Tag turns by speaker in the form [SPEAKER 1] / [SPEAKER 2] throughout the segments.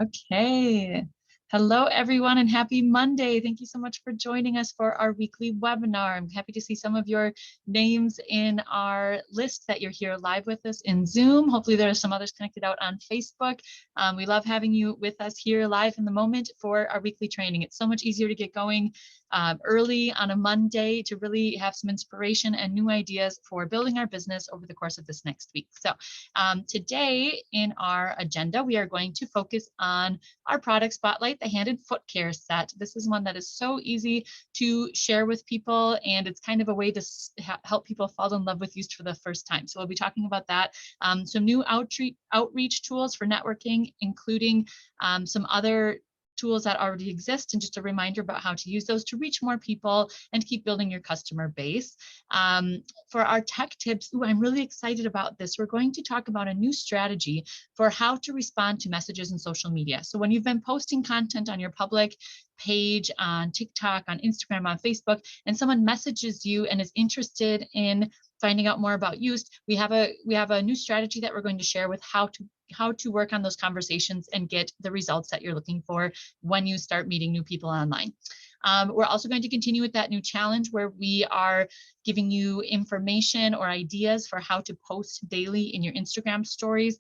[SPEAKER 1] Okay. Hello, everyone, and happy Monday. Thank you so much for joining us for our weekly webinar. I'm happy to see some of your names in our list that you're here live with us in Zoom. Hopefully there are some others connected out on Facebook. We love having you with us here live in the moment for our weekly training. It's so much easier to get going early on a Monday to really have some inspiration and new ideas for building our business over the course of this next week. So today in our agenda, we are going to focus on our product spotlight, the hand and foot care set. This is one that is so easy to share with people, and it's kind of a way to help people fall in love with Yoast for the first time. So we'll be talking about that. Some new outreach tools for networking, including some other tools that already exist, and just a reminder about how to use those to reach more people and keep building your customer base. For our tech tips, I'm really excited about this. We're going to talk about a new strategy for how to respond to messages in social media. So when you've been posting content on your public page, on TikTok, on Instagram, on Facebook, and someone messages you and is interested in finding out more about Yoast, we have a new strategy that we're going to share with how to work on those conversations and get the results that you're looking for when you start meeting new people online. We're also going to continue with that new challenge where we are giving you information or ideas for how to post daily in your Instagram stories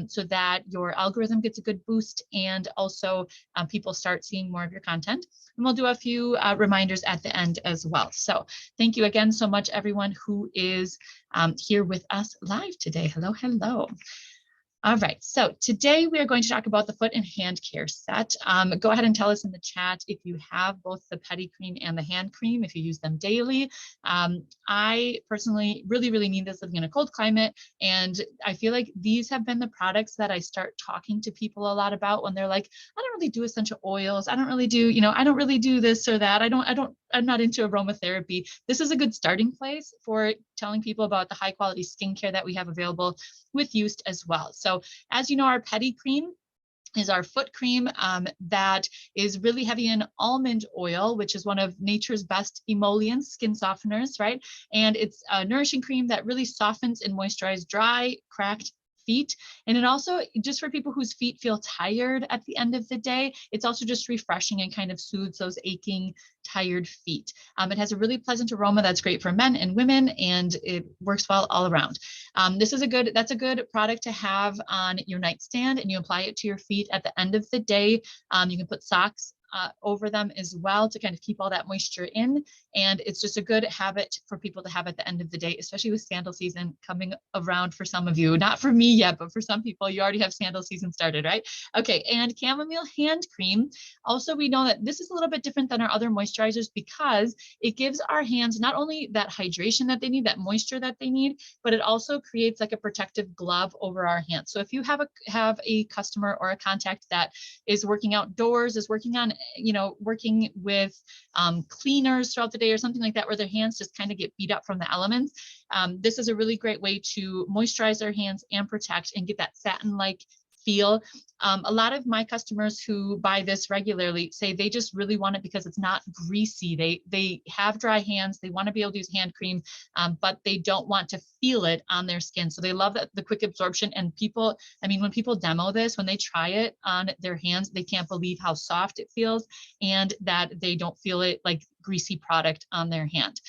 [SPEAKER 1] so that your algorithm gets a good boost, and also people start seeing more of your content. And we'll do a few reminders at the end as well. So thank you again so much, everyone who is here with us live today. Hello, hello. All right, so today we are going to talk about the foot and hand care set. Go ahead and tell us in the chat if you have both the pedi cream and the hand cream, if you use them daily. I personally really need this living in a cold climate, and I feel like these have been the products that I start talking to people a lot about when they're like, I don't really do essential oils. I don't really do, I don't really do this or that. I'm not into aromatherapy. This is a good starting place for telling people about the high quality skincare that we have available with Yoast as well. So as you know, our pedi cream is our foot cream that is really heavy in almond oil, which is one of nature's best emollients, skin softeners, right? And it's a nourishing cream that really softens and moisturizes dry, cracked feet. And it also, just for people whose feet feel tired at the end of the day, it's also just refreshing and kind of soothes those aching, tired feet. It has a really pleasant aroma that's great for men and women, and it works well all around. That's a good product to have on your nightstand, and you apply it to your feet at the end of the day. You can put socks over them as well to kind of keep all that moisture in. And it's just a good habit for people to have at the end of the day, especially with sandal season coming around for some of you. Not for me yet, but for some people, you already have sandal season started, right? Okay, and chamomile hand cream. Also, we know that this is a little bit different than our other moisturizers because it gives our hands not only that hydration that they need, that moisture that they need, but it also creates like a protective glove over our hands. So if you have a customer or a contact that is working outdoors, is working on, working with cleaners throughout the day or something like that, where their hands just kind of get beat up from the elements, this is a really great way to moisturize their hands and protect and get that satin-like feel. A lot of my customers who buy this regularly say they just really want it because it's not greasy. They have dry hands. They want to be able to use hand cream, but they don't want to feel it on their skin. So they love the quick absorption. And when people demo this, when they try it on their hands, they can't believe how soft it feels and that they don't feel it like greasy product on their hand.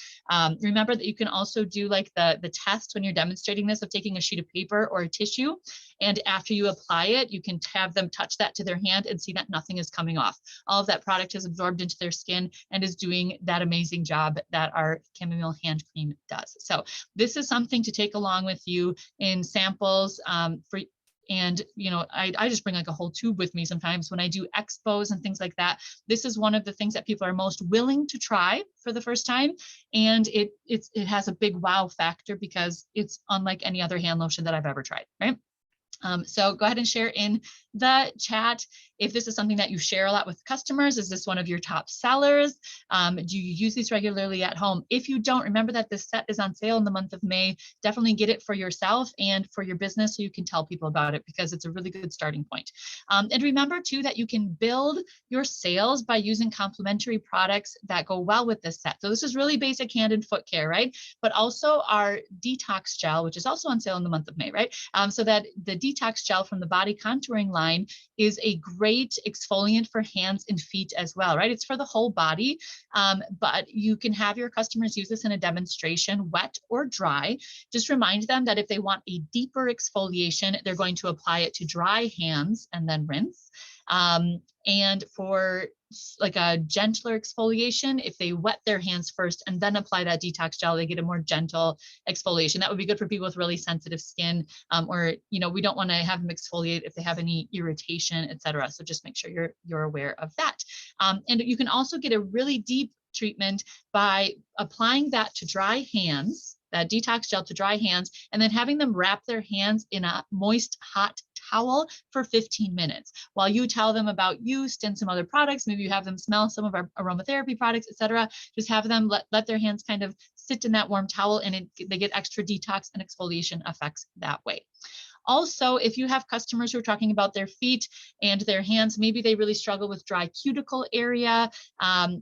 [SPEAKER 1] Remember that you can also do like the test when you're demonstrating this of taking a sheet of paper or a tissue, and after you apply it, you can have them touch that to their hand and see that nothing is coming off. All of that product is absorbed into their skin and is doing that amazing job that our chamomile hand cream does. So this is something to take along with you in samples and I just bring like a whole tube with me sometimes when I do expos and things like that. This is one of the things that people are most willing to try for the first time, and it has a big wow factor because it's unlike any other hand lotion that I've ever tried, right? So go ahead and share in the chat if this is something that you share a lot with customers. Is this one of your top sellers? Do you use these regularly at home? If you don't, remember that this set is on sale in the month of May. Definitely get it for yourself and for your business so you can tell people about it, because it's a really good starting point. And remember too that you can build your sales by using complementary products that go well with this set. So this is really basic hand and foot care, right? But also our detox gel, which is also on sale in the month of May, right? So that the detox gel from the body contouring line is a great exfoliant for hands and feet as well, right? It's for the whole body, but you can have your customers use this in a demonstration, wet or dry. Just remind them that if they want a deeper exfoliation, they're going to apply it to dry hands and then rinse. And for like a gentler exfoliation, if they wet their hands first and then apply that detox gel, they get a more gentle exfoliation. That would be good for people with really sensitive skin, or, you know, we don't want to have them exfoliate if they have any irritation, etc. So just make sure you're aware of that. And you can also get a really deep treatment by applying that to dry hands, that detox gel to dry hands, and then having them wrap their hands in a moist, hot towel for 15 minutes while you tell them about Yoast and some other products. Maybe you have them smell some of our aromatherapy products, etc. Just have them let their hands kind of sit in that warm towel, and they get extra detox and exfoliation effects that way. Also, if you have customers who are talking about their feet and their hands, maybe they really struggle with dry cuticle area.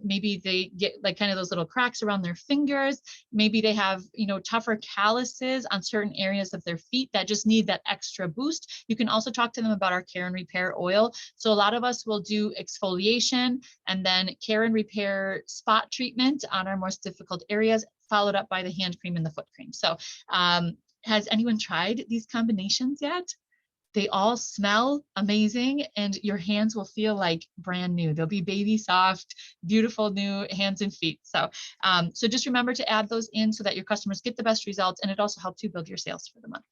[SPEAKER 1] Maybe they get like kind of those little cracks around their fingers. Maybe they have, you know, tougher calluses on certain areas of their feet that just need that extra boost. You can also talk to them about our Care and Repair oil. So a lot of us will do exfoliation and then Care and Repair spot treatment on our most difficult areas, followed up by the hand cream and the foot cream. So has anyone tried these combinations yet? They all smell amazing, and your hands will feel like brand new. They'll be baby soft, beautiful new hands and feet. So, so just remember to add those in so that your customers get the best results, and it also helps you build your sales for the month.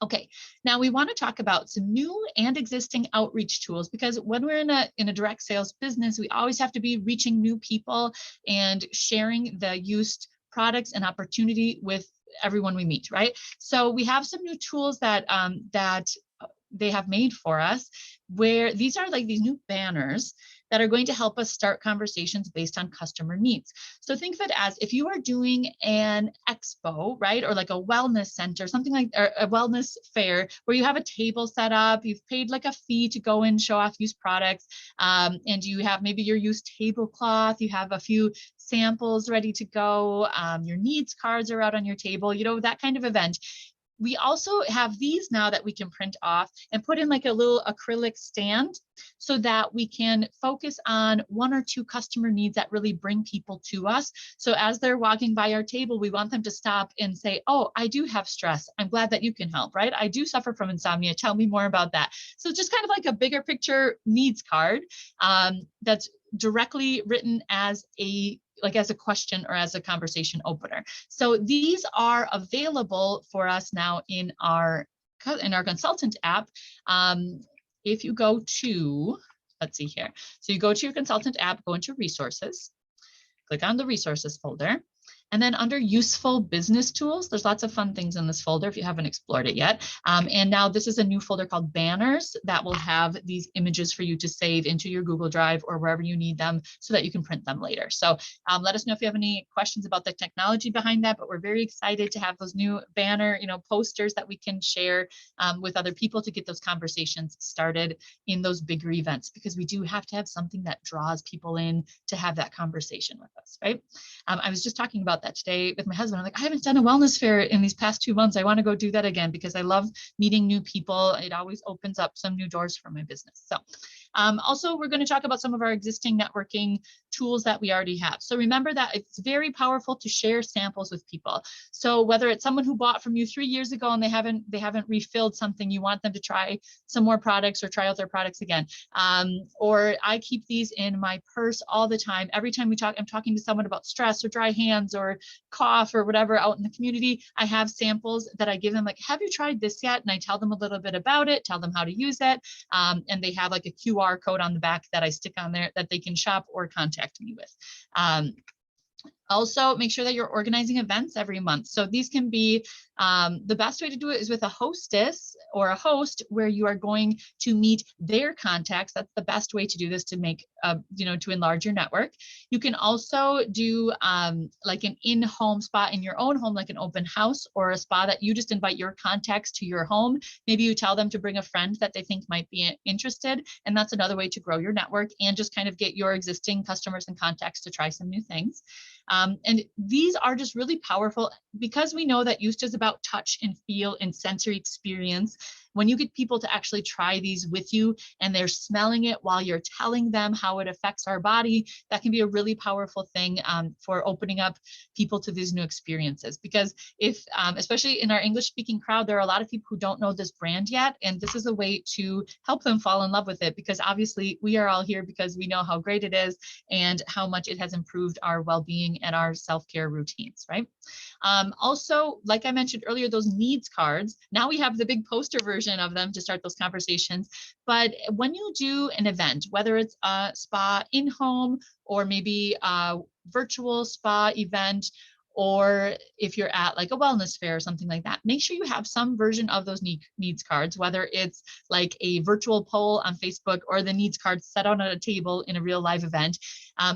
[SPEAKER 1] Okay, now we want to talk about some new and existing outreach tools, because when we're in a direct sales business, we always have to be reaching new people and sharing the Yoast products and opportunity with everyone we meet, right? So we have some new tools that they have made for us, where these are like these new banners that are going to help us start conversations based on customer needs. So think of it as if you are doing an expo, right? Or like a wellness center, something like a wellness fair where you have a table set up, you've paid like a fee to go and show off Yoast products, and you have maybe your Yoast tablecloth, you have a few samples ready to go, your needs cards are out on your table, you know, that kind of event. We also have these now that we can print off and put in like a little acrylic stand so that we can focus on one or two customer needs that really bring people to us. So as they're walking by our table, we want them to stop and say, oh, I do have stress. I'm glad that you can help, right? I do suffer from insomnia. Tell me more about that. So just kind of like a bigger picture needs card that's directly written as a question or as a conversation opener. So these are available for us now in our consultant app. If you go to, let's see here. So you go to your consultant app, go into resources, click on the resources folder. And then under useful business tools, there's lots of fun things in this folder if you haven't explored it yet. And now this is a new folder called banners that will have these images for you to save into your Google Drive or wherever you need them so that you can print them later. So let us know if you have any questions about the technology behind that, but we're very excited to have those new banner, posters that we can share with other people to get those conversations started in those bigger events, because we do have to have something that draws people in to have that conversation with us, right? I was just talking about that today with my husband. I'm like, I haven't done a wellness fair in these past 2 months. I want to go do that again because I love meeting new people. It always opens up some new doors for my business. So also, we're going to talk about some of our existing networking tools that we already have. So remember that it's very powerful to share samples with people. So whether it's someone who bought from you 3 years ago and they haven't refilled something, you want them to try some more products or try out their products again. Or I keep these in my purse all the time. Every time I'm talking to someone about stress or dry hands or cough or whatever out in the community, I have samples that I give them, like, have you tried this yet? And I tell them a little bit about it, tell them how to use it. And they have like a QR code on the back that I stick on there that they can shop or contact me with. Also, make sure that you're organizing events every month. So these can be, the best way to do it is with a hostess or a host where you are going to meet their contacts. That's the best way to do this to make, to enlarge your network. You can also do like an in-home spa in your own home, like an open house or a spa that you just invite your contacts to your home. Maybe you tell them to bring a friend that they think might be interested. And that's another way to grow your network and just kind of get your existing customers and contacts to try some new things. And these are just really powerful because we know that Yoast is about touch and feel and sensory experience. when you get people to actually try these with you and they're smelling it while you're telling them how it affects our body, that can be a really powerful thing for opening up people to these new experiences. Because if, especially in our English speaking crowd, there are a lot of people who don't know this brand yet. And this is a way to help them fall in love with it, because obviously we are all here because we know how great it is and how much it has improved our well-being and our self-care routines, right? Also, like I mentioned earlier, those needs cards, now we have the big poster version of them to start those conversations. But when you do an event, whether it's a spa in-home or maybe a virtual spa event, or if you're at like a wellness fair or something like that, make sure you have some version of those needs cards, whether it's like a virtual poll on Facebook or the needs card set out on a table in a real live event,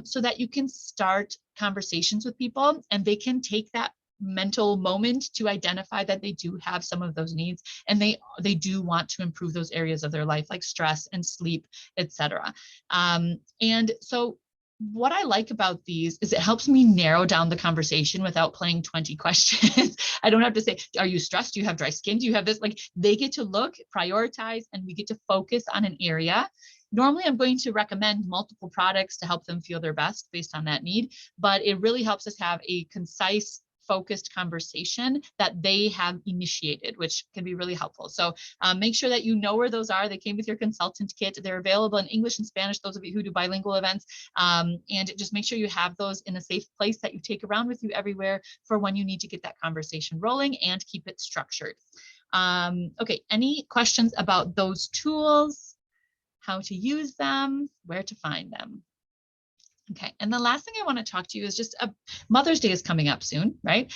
[SPEAKER 1] so that you can start conversations with people and they can take that mental moment to identify that they do have some of those needs and they do want to improve those areas of their life, like stress and sleep, etc. And so what I like about these is it helps me narrow down the conversation without playing 20 questions. I don't have to say, are you stressed? Do you have dry skin? Do you have this? Like, they get to look, prioritize, and we get to focus on an area. Normally, I'm going to recommend multiple products to help them feel their best based on that need, but it really helps us have a concise, focused conversation that they have initiated, which can be really helpful. So make sure that you know where those are. They came with your consultant kit. They're available in English and Spanish, those of you who do bilingual events. And just make sure you have those in a safe place that you take around with you everywhere for when you need to get that conversation rolling and keep it structured. Okay, any questions about those tools, how to use them, where to find them? Okay, and the last thing I want to talk to you is just Mother's Day is coming up soon, right?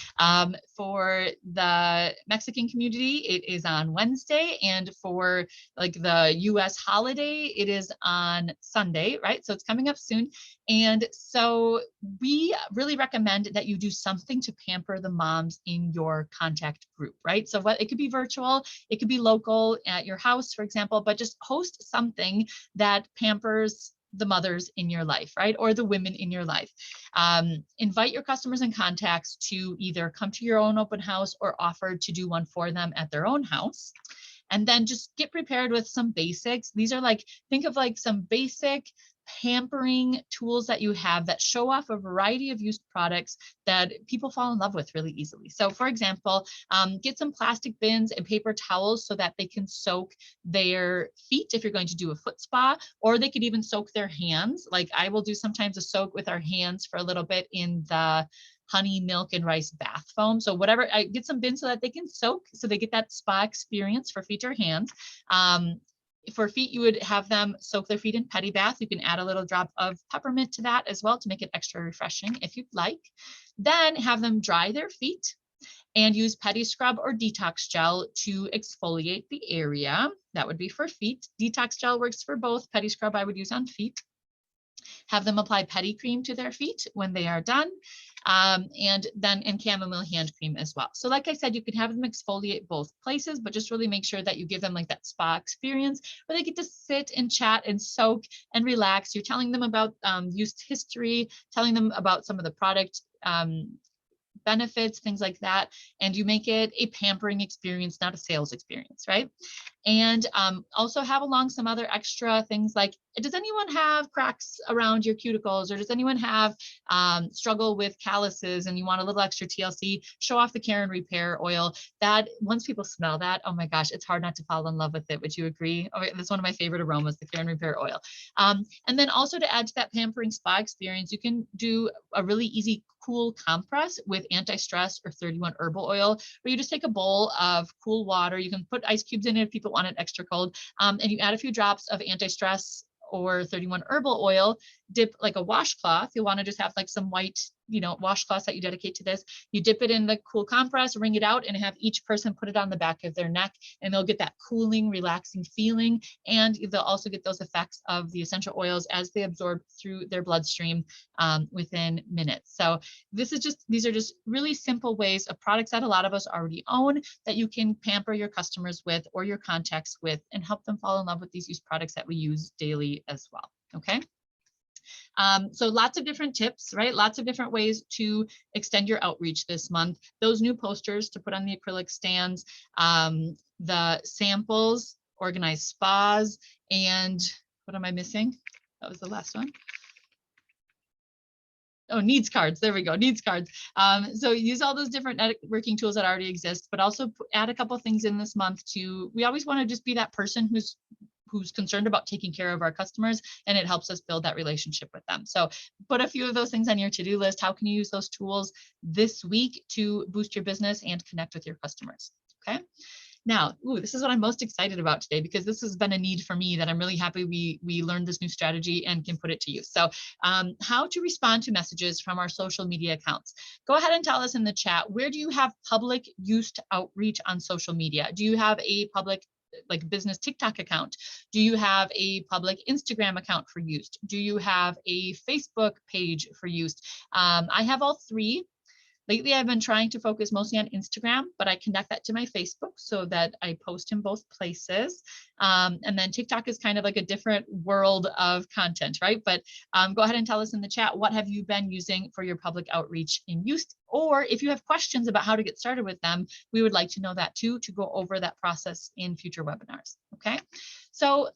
[SPEAKER 1] For the Mexican community, it is on Wednesday, and for like the US holiday, it is on Sunday, right? So it's coming up soon. And so we really recommend that you do something to pamper the moms in your contact group, right? So what it could be virtual, it could be local at your house, for example, but just host something that pampers the mothers in your life, right? Or the women in your life. Invite your customers and contacts to either come to your own open house or offer to do one for them at their own house. And then just get prepared with some basics. These are like, think of like some basic pampering tools that you have that show off a variety of used products that people fall in love with really easily. So for example, get some plastic bins and paper towels so that they can soak their feet if you're going to do a foot spa, or they could even soak their hands. Like I will do sometimes a soak with our hands for a little bit in the honey, milk, and rice bath foam. So whatever, I get some bins so that they can soak, so they get that spa experience for feet or hands. For feet, you would have them soak their feet in Pedi Bath. You can add a little drop of peppermint to that as well to make it extra refreshing if you'd like. Then have them dry their feet and use Pedi Scrub or Detox Gel to exfoliate the area. That would be for feet. Detox Gel works for both. Pedi Scrub I would use on feet. Have them apply Pedi Cream to their feet when they are done. And then in chamomile hand cream as well. So like I said, you can have them exfoliate both places, but just really make sure that you give them like that spa experience where they get to sit and chat and soak and relax. You're telling them about used history, telling them about some of the product benefits, things like that. And you make it a pampering experience, not a sales experience, right? And also have along some other extra things like, does anyone have cracks around your cuticles, or does anyone have struggle with calluses and you want a little extra TLC? Show off the Care and Repair oil. That once people smell that, oh my gosh, it's hard not to fall in love with it. Would you agree? Oh, that's one of my favorite aromas, the Care and Repair oil. And then also to add to that pampering spa experience, you can do a really easy cool compress with anti-stress or 31 herbal oil, where you just take a bowl of cool water. You can put ice cubes in it if people want it extra cold, and you add a few drops of anti-stress or 31 herbal oil, dip like a washcloth. You'll want to just have like some white, washcloths that you dedicate to this. You dip it in the cool compress, wring it out, and have each person put it on the back of their neck, and they'll get that cooling, relaxing feeling. And they'll also get those effects of the essential oils as they absorb through their bloodstream within minutes. So these are just really simple ways of products that a lot of us already own that you can pamper your customers with or your contacts with and help them fall in love with these used products that we use daily as well. Okay. So lots of different tips, right? Lots of different ways to extend your outreach this month. Those new posters to put on the acrylic stands, the samples, organize spas, and what am I missing? That was the last one. Oh, needs cards. There we go. Needs cards. So use all those different networking tools that already exist, but also add a couple things in this month to, we always want to just be that person who's concerned about taking care of our customers, and it helps us build that relationship with them. So put a few of those things on your to-do list. How can you use those tools this week to boost your business and connect with your customers? Okay. Now, this is what I'm most excited about today, because this has been a need for me that I'm really happy we learned this new strategy and can put it to use. So how to respond to messages from our social media accounts. Go ahead and tell us in the chat, where do you have public use outreach on social media? Do you have a public like business TikTok account? Do you have a public Instagram account for use? Do you have a Facebook page for use? I have all three. Lately, I've been trying to focus mostly on Instagram, but I connect that to my Facebook so that I post in both places. And then TikTok is kind of like a different world of content, right? But go ahead and tell us in the chat, what have you been using for your public outreach in use? Or if you have questions about how to get started with them, we would like to know that too, to go over that process in future webinars, okay? So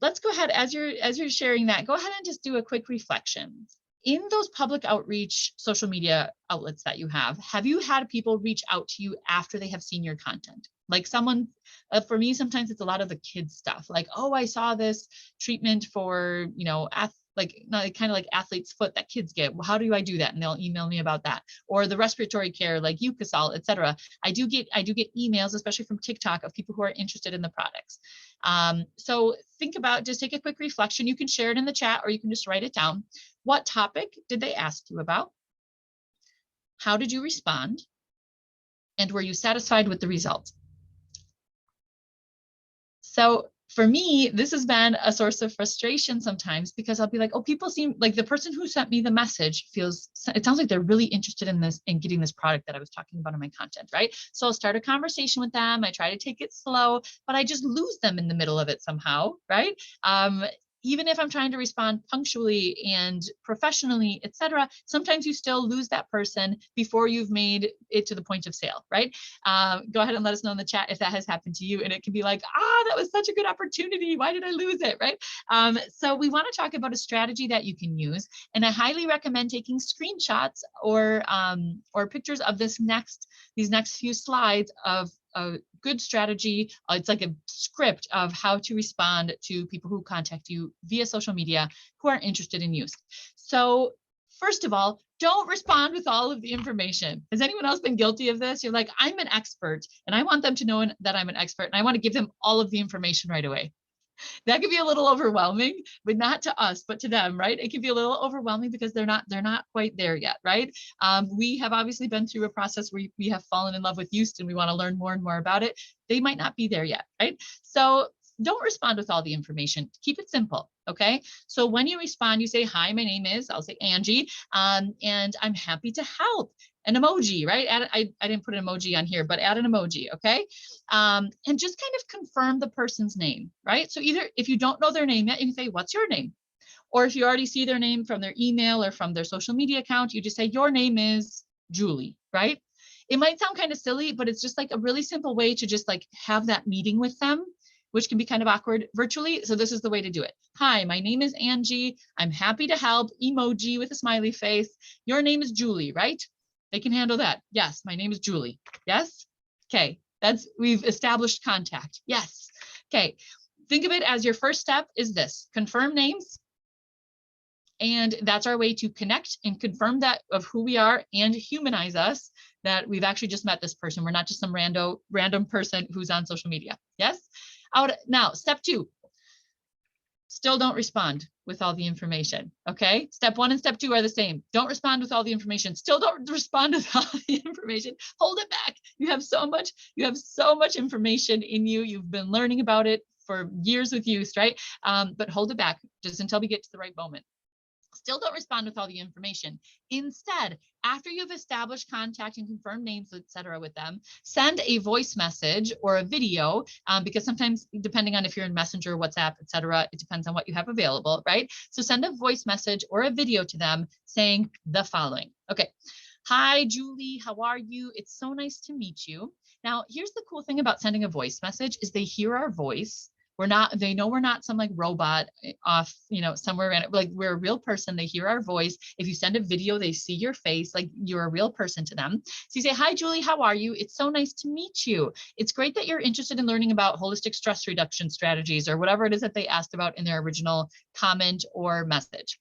[SPEAKER 1] let's go ahead, as you're sharing that, go ahead and just do a quick reflection. In those public outreach social media outlets that you have you had people reach out to you after they have seen your content? Like someone, for me, sometimes it's a lot of the kids stuff, like, oh, I saw this treatment for, you know, kind of like athlete's foot that kids get. Well, how do I do that? And they'll email me about that. Or the respiratory care, like Eucosol, etc. I do get emails, especially from TikTok, of people who are interested in the products. So think about, just take a quick reflection. You can share it in the chat, or you can just write it down. What topic did they ask you about? How did you respond? And were you satisfied with the results? So for me, this has been a source of frustration sometimes, because I'll be like, oh, people seem like the person who sent me the message it sounds like they're really interested in this and getting this product that I was talking about in my content, right? So I'll start a conversation with them. I try to take it slow, but I just lose them in the middle of it somehow, right? Even if I'm trying to respond punctually and professionally, etc., sometimes you still lose that person before you've made it to the point of sale, right? Go ahead and let us know in the chat if that has happened to you. And it can be like, that was such a good opportunity. Why did I lose it, right? So we want to talk about a strategy that you can use. And I highly recommend taking screenshots or pictures of these next few slides of a good strategy. It's like a script of how to respond to people who contact you via social media who are interested in use. So first of all, don't respond with all of the information. Has anyone else been guilty of this? You're like, I'm an expert and I want them to know that I'm an expert, and I want to give them all of the information right away. That could be a little overwhelming, but not to us, but to them, right? It can be a little overwhelming because they're not quite there yet, right? We have obviously been through a process where we have fallen in love with Yoast and we want to learn more and more about it. They might not be there yet, right? So don't respond with all the information. Keep it simple, okay? So when you respond, you say, hi, my name is, I'll say Angie, and I'm happy to help. An emoji, right? I didn't put an emoji on here, but add an emoji, okay? And just kind of confirm the person's name, right? So either if you don't know their name yet, you can say, what's your name? Or if you already see their name from their email or from their social media account, you just say, your name is Julie, right? It might sound kind of silly, but it's just like a really simple way to just like have that meeting with them, which can be kind of awkward virtually. So this is the way to do it. Hi, my name is Angie. I'm happy to help. Emoji with a smiley face. Your name is Julie, right? They can handle that. Yes, my name is Julie. Yes? Okay, we've established contact. Yes. Okay, think of it as your first step is this: confirm names. And that's our way to connect and confirm that of who we are and humanize us, that we've actually just met this person. We're not just some random person who's on social media. Yes? Now, step 2. Still don't respond with all the information, okay? Step 1 and step 2 are the same. Don't respond with all the information. Still don't respond with all the information. Hold it back. You have so much information in you. You've been learning about it for years with Yoast, right? But hold it back just until we get to the right moment. Still don't respond with all the information. Instead, after you've established contact and confirmed names, etc., with them, send a voice message or a video, because sometimes, depending on if you're in Messenger, WhatsApp, etc., it depends on what you have available, right? So send a voice message or a video to them saying the following. Okay. Hi, Julie, how are you? It's so nice to meet you. Now, here's the cool thing about sending a voice message is they hear our voice. They know we're not some like robot off, somewhere in it. Like we're a real person. They hear our voice. If you send a video, they see your face, like you're a real person to them. So you say, hi, Julie, how are you? It's so nice to meet you. It's great that you're interested in learning about holistic stress reduction strategies or whatever it is that they asked about in their original comment or message.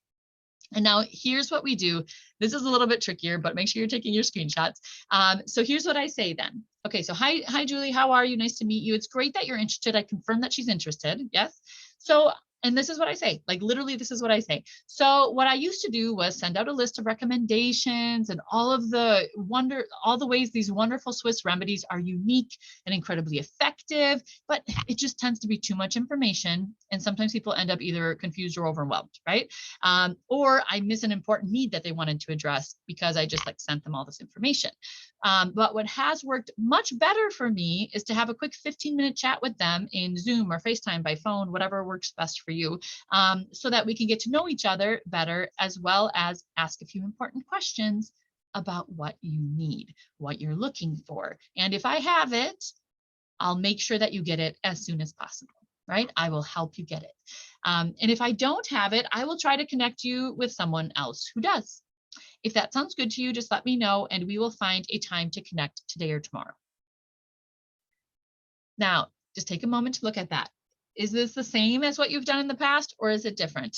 [SPEAKER 1] And now here's what we do. This is a little bit trickier, but make sure you're taking your screenshots. So here's what I say then. Okay, so hi, Julie, how are you? Nice to meet you. It's great that you're interested. I confirm that she's interested. Yes. So, and this is what I say, like literally, this is what I say. So what I used to do was send out a list of recommendations and all the ways these wonderful Swiss remedies are unique and incredibly effective, but it just tends to be too much information. And sometimes people end up either confused or overwhelmed, right? Or I miss an important need that they wanted to address because I just like sent them all this information. But what has worked much better for me is to have a quick 15-minute chat with them in Zoom or FaceTime by phone, whatever works best for you, so that we can get to know each other better, as well as ask a few important questions about what you need, what you're looking for. And if I have it, I'll make sure that you get it as soon as possible, right? I will help you get it. And if I don't have it, I will try to connect you with someone else who does. If that sounds good to you, just let me know and we will find a time to connect today or tomorrow. Now, just take a moment to look at that. Is this the same as what you've done in the past, or is it different?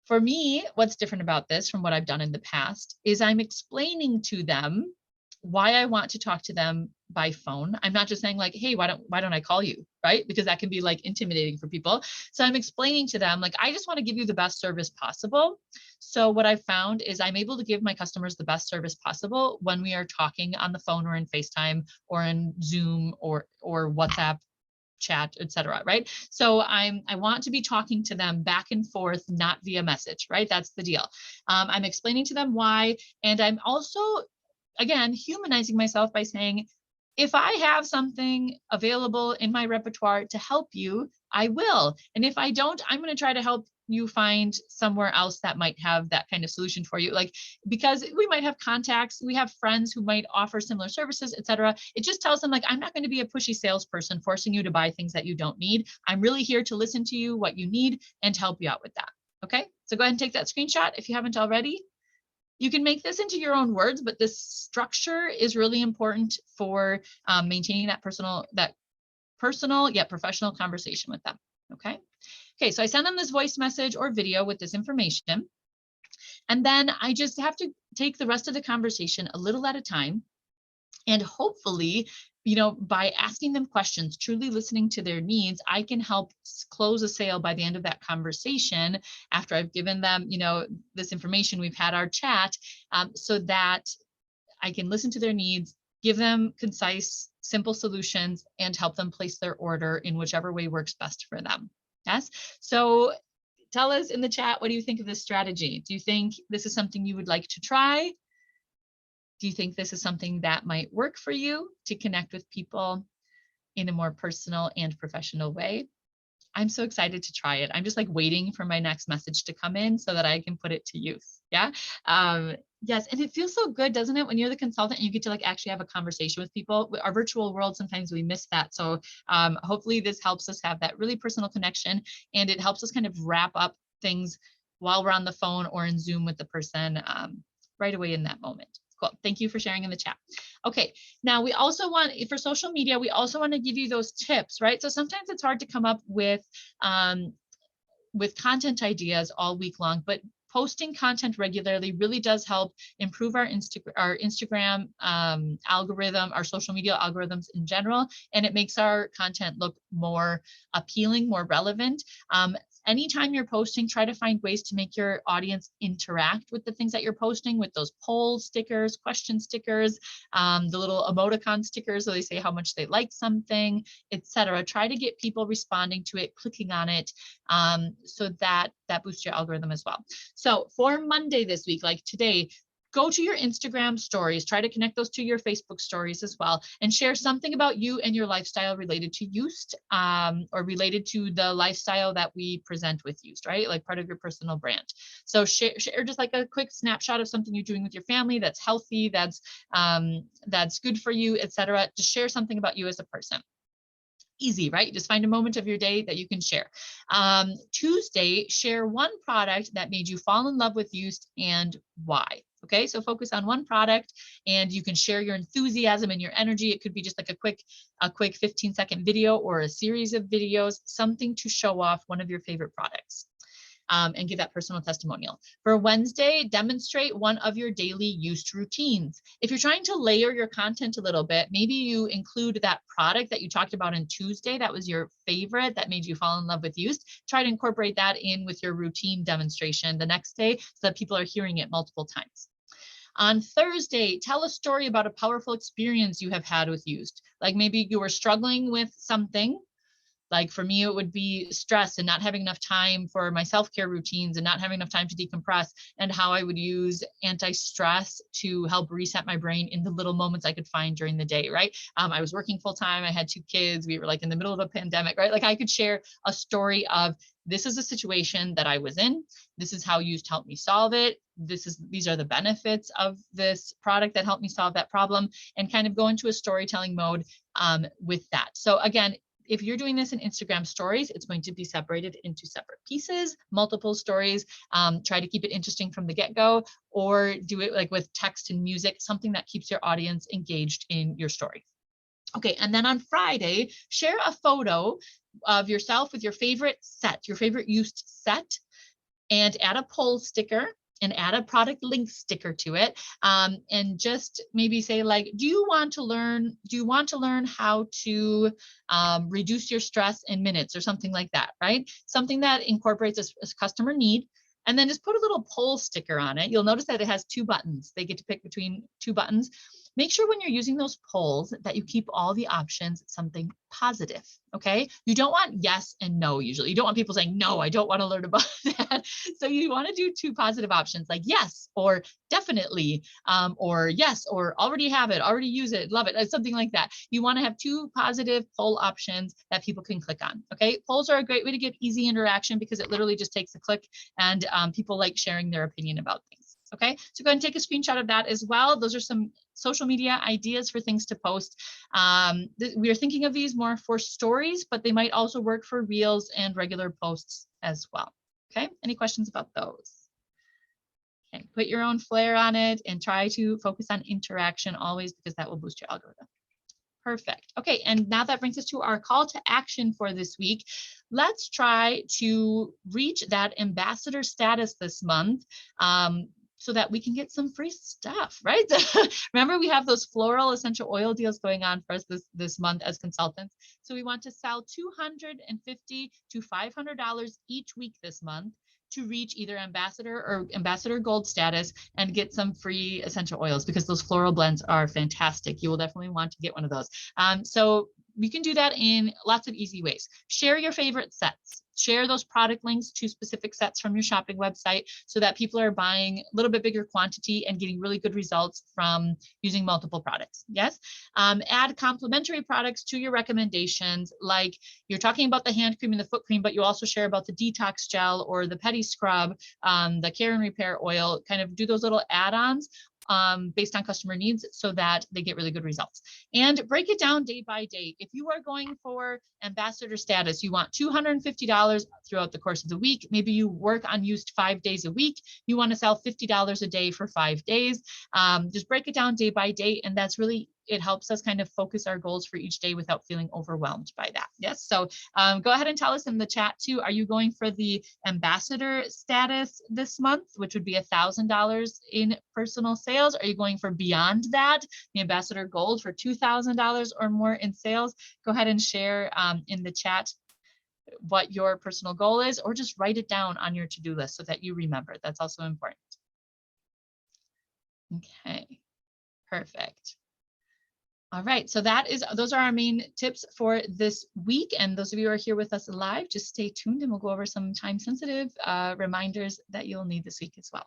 [SPEAKER 1] For me, what's different about this from what I've done in the past is I'm explaining to them why I want to talk to them by phone. I'm not just saying like, hey, why don't I call you, right? Because that can be like intimidating for people. So I'm explaining to them, like, I just want to give you the best service possible. So what I've found is I'm able to give my customers the best service possible when we are talking on the phone or in FaceTime or in Zoom or WhatsApp chat, etc. Right? So I want to be talking to them back and forth, not via message, right? That's the deal. I'm explaining to them why, and I'm also, again, humanizing myself by saying, if I have something available in my repertoire to help you, I will. And if I don't, I'm going to try to help you find somewhere else that might have that kind of solution for you. Like, because we might have contacts, we have friends who might offer similar services, etc. It just tells them like, I'm not going to be a pushy salesperson forcing you to buy things that you don't need. I'm really here to listen to you, what you need, and help you out with that. Okay, so go ahead and take that screenshot if you haven't already. You can make this into your own words, but this structure is really important for maintaining that personal yet professional conversation with them. Okay. Okay. So I send them this voice message or video with this information. And then I just have to take the rest of the conversation a little at a time. And hopefully, by asking them questions, truly listening to their needs, I can help close a sale by the end of that conversation after I've given them, this information, we've had our chat, so that I can listen to their needs, give them concise, simple solutions, and help them place their order in whichever way works best for them. Yes. So tell us in the chat, what do you think of this strategy? Do you think this is something you would like to try? Do you think this is something that might work for you to connect with people in a more personal and professional way? I'm so excited to try it. I'm just like waiting for my next message to come in so that I can put it to use. Yeah. Yes. And it feels so good, doesn't it? When you're the consultant and you get to like actually have a conversation with people. Our virtual world, sometimes we miss that. So hopefully this helps us have that really personal connection, and it helps us kind of wrap up things while we're on the phone or in Zoom with the person right away in that moment. Cool. Thank you for sharing in the chat. Okay. Now we also want, for social media, we also want to give you those tips, right? So sometimes it's hard to come up with content ideas all week long, but posting content regularly really does help improve our Instagram algorithm, our social media algorithms in general, and it makes our content look more appealing, more relevant. Anytime you're posting, try to find ways to make your audience interact with the things that you're posting, with those poll stickers, question stickers, the little emoticon stickers so they say how much they like something, etc. Try to get people responding to it, clicking on it, so that boosts your algorithm as well. So for Monday this week, like today, go to your Instagram stories, try to connect those to your Facebook stories as well, and share something about you and your lifestyle related to Yoast, or related to the lifestyle that we present with Yoast, right? Like part of your personal brand. So share just like a quick snapshot of something you're doing with your family that's healthy, that's good for you, etc. Just share something about you as a person. Easy, right? Just find a moment of your day that you can share. Tuesday, share one product that made you fall in love with Yoast and why. Okay, so focus on one product and you can share your enthusiasm and your energy. It could be just like a quick 15-second video or a series of videos, something to show off one of your favorite products. And give that personal testimonial. For Wednesday, demonstrate one of your daily Yoast routines. If you're trying to layer your content a little bit, maybe you include that product that you talked about on Tuesday that was your favorite, that made you fall in love with Yoast. Try to incorporate that in with your routine demonstration the next day so that people are hearing it multiple times. On Thursday, tell a story about a powerful experience you have had with Yoast. Like maybe you were struggling with something. Like for me, it would be stress and not having enough time for my self-care routines and not having enough time to decompress, and how I would use anti-stress to help reset my brain in the little moments I could find during the day, right? I was working full time. I had 2 kids. We were like in the middle of a pandemic, right? Like I could share a story of this is a situation that I was in. This is how Yoast helped me solve it. These are the benefits of this product that helped me solve that problem, and kind of go into a storytelling mode with that. So again, if you're doing this in Instagram stories, it's going to be separated into separate pieces, multiple stories. Try to keep it interesting from the get-go, or do it like with text and music, something that keeps your audience engaged in your story. Okay, and then on Friday, share a photo of yourself with your favorite set, your favorite Yoast set, and add a poll sticker and add a product link sticker to it, and just maybe say like, do you want to learn how to reduce your stress in minutes, or something like that, right? Something that incorporates a customer need. And then just put a little poll sticker on it. You'll notice that it has 2 buttons. They get to pick between 2 buttons. Make sure when you're using those polls that you keep all the options something positive, okay? You don't want yes and no usually. You don't want people saying, no, I don't want to learn about that. So you want to do 2 positive options like yes, or definitely, or yes, or already have it, already use it, love it, something like that. You want to have 2 positive poll options that people can click on, okay? Polls are a great way to get easy interaction because it literally just takes a click, and people like sharing their opinion about things. Okay, so go ahead and take a screenshot of that as well. Those are some social media ideas for things to post. We are thinking of these more for stories, but they might also work for reels and regular posts as well. Okay, any questions about those? Okay, put your own flair on it and try to focus on interaction always, because that will boost your algorithm. Perfect. Okay, and now that brings us to our call to action for this week. Let's try to reach that ambassador status this month, so that we can get some free stuff, right? Remember, we have those floral essential oil deals going on for us this month as consultants. So we want to sell $250 to $500 each week this month to reach either ambassador or ambassador gold status and get some free essential oils, because those floral blends are fantastic. You will definitely want to get one of those. So we can do that in lots of easy ways. Share your favorite sets. Share those product links to specific sets from your shopping website so that people are buying a little bit bigger quantity and getting really good results from using multiple products. Yes. Add complementary products to your recommendations. Like you're talking about the hand cream and the foot cream, but you also share about the detox gel or the pedi scrub, the care and repair oil. Kind of do those little add-ons based on customer needs so that they get really good results. And break it down day by day. If you are going for ambassador status, you want $250 throughout the course of the week. Maybe you work on Yoast 5 days a week. You want to sell $50 a day for 5 days. Just break it down day by day. And that's really, it helps us kind of focus our goals for each day without feeling overwhelmed by that. Yes. So go ahead and tell us in the chat too, are you going for the ambassador status this month, which would be $1,000 in personal sales? Are you going for beyond that, the ambassador gold for $2,000 or more in sales? Go ahead and share in the chat what your personal goal is, or just write it down on your to-do list so that you remember. That's also important. Okay, perfect. All right, so those are our main tips for this week. And those of you who are here with us live, just stay tuned and we'll go over some time sensitive reminders that you'll need this week as well.